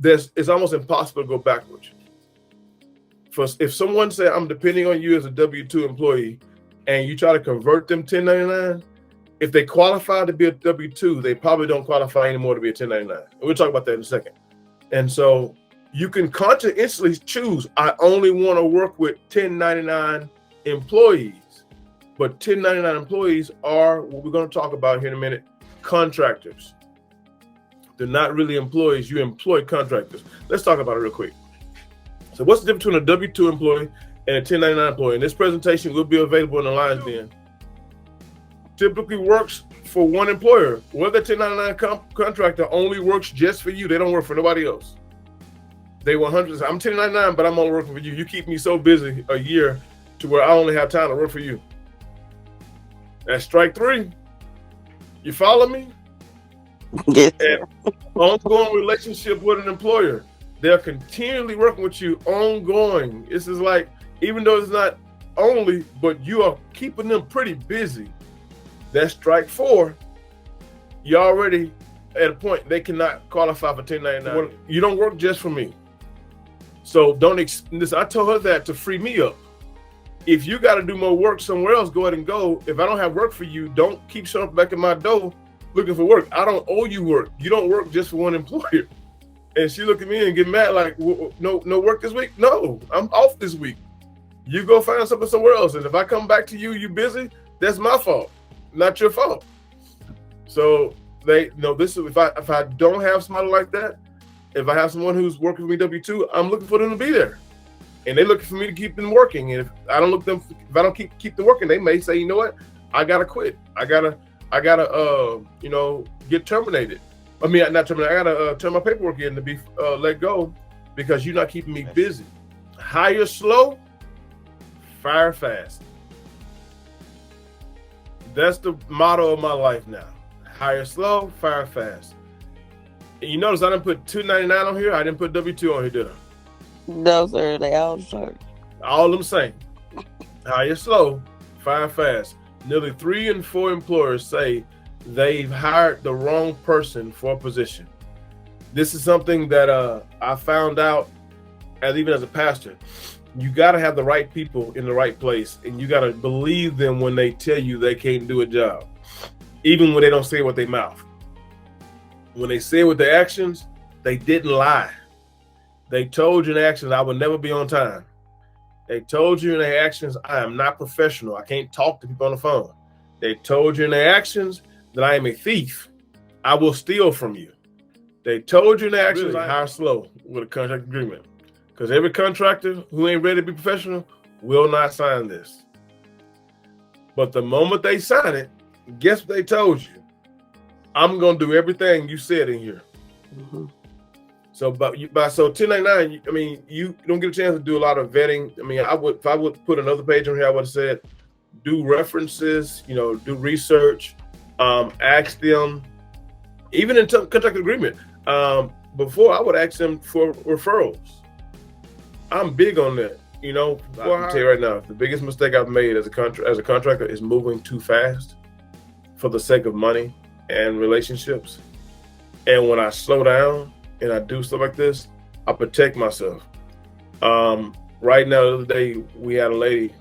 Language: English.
it's almost impossible to go backwards. If someone say, I'm depending on you as a W-2 employee, and you try to convert them 1099, if they qualify to be a W-2, they probably don't qualify anymore to be a 1099. And we'll talk about that in a second. And so you can conscientiously choose, I only want to work with 1099 employees. But 1099 employees are what we're going to talk about here in a minute, contractors. They're not really employees. You employ contractors. Let's talk about it real quick. So what's the difference between a W-2 employee and a 1099 employee? And this presentation will be available in the Lion's Den. Typically works for one employer. Whether the 1099 contractor only works just for you, they don't work for nobody else. They 100%. I'm 1099, but I'm only working for you. You keep me so busy a year to where I only have time to work for you. That's strike three. You follow me? Yes. And ongoing relationship with an employer. They're continually working with you ongoing. This is like, even though it's not only, but you are keeping them pretty busy. That's strike four. You're already at a point they cannot qualify for 1099. You don't work just for me. So listen, I told her that to free me up. If you got to do more work somewhere else, go ahead and go. If I don't have work for you, don't keep showing up back at my door looking for work. I don't owe you work. You don't work just for one employer. And she looked at me and get mad like, no work this week? No, I'm off this week. You go find something somewhere else. And if I come back to you, you busy, that's my fault, not your fault. So this is if I don't have somebody like that, if I have someone who's working for me W-2, I'm looking for them to be there. And they're looking for me to keep them working. And if I don't keep them working, they may say, you know what, I gotta quit. I gotta get terminated. I mean, not terminated. I gotta turn my paperwork in to be let go because you're not keeping me busy. Hire slow, fire fast. That's the motto of my life now. Hire slow, fire fast. And you notice I didn't put 299 on here. I didn't put W-2 on here, did I? No, sir. They all short. All them same. Hire slow, fire fast. Nearly 3 in 4 employers say they've hired the wrong person for a position. This is something that I found out even as a pastor. You got to have the right people in the right place, and you got to believe them when they tell you they can't do a job, even when they don't say it with their mouth. When they say it with their actions, they didn't lie. They told you in actions, I will never be on time. They told you in their actions, I am not professional. I can't talk to people on the phone. They told you in their actions that I am a thief. I will steal from you. They told you in their actions, I hire slow with a contract agreement. Because every contractor who ain't ready to be professional will not sign this. But the moment they sign it, guess what they told you? I'm going to do everything you said in here. Mm-hmm. So, but 1099, I mean, you don't get a chance to do a lot of vetting. I mean, if I would put another page on here, I would have said, do references, do research, ask them, even in contract agreement. Before I would ask them for referrals. I'm big on that. I can tell you right now, the biggest mistake I've made as a contractor is moving too fast for the sake of money and relationships. And when I slow down and I do stuff like this, I protect myself. Right now, the other day, we had a lady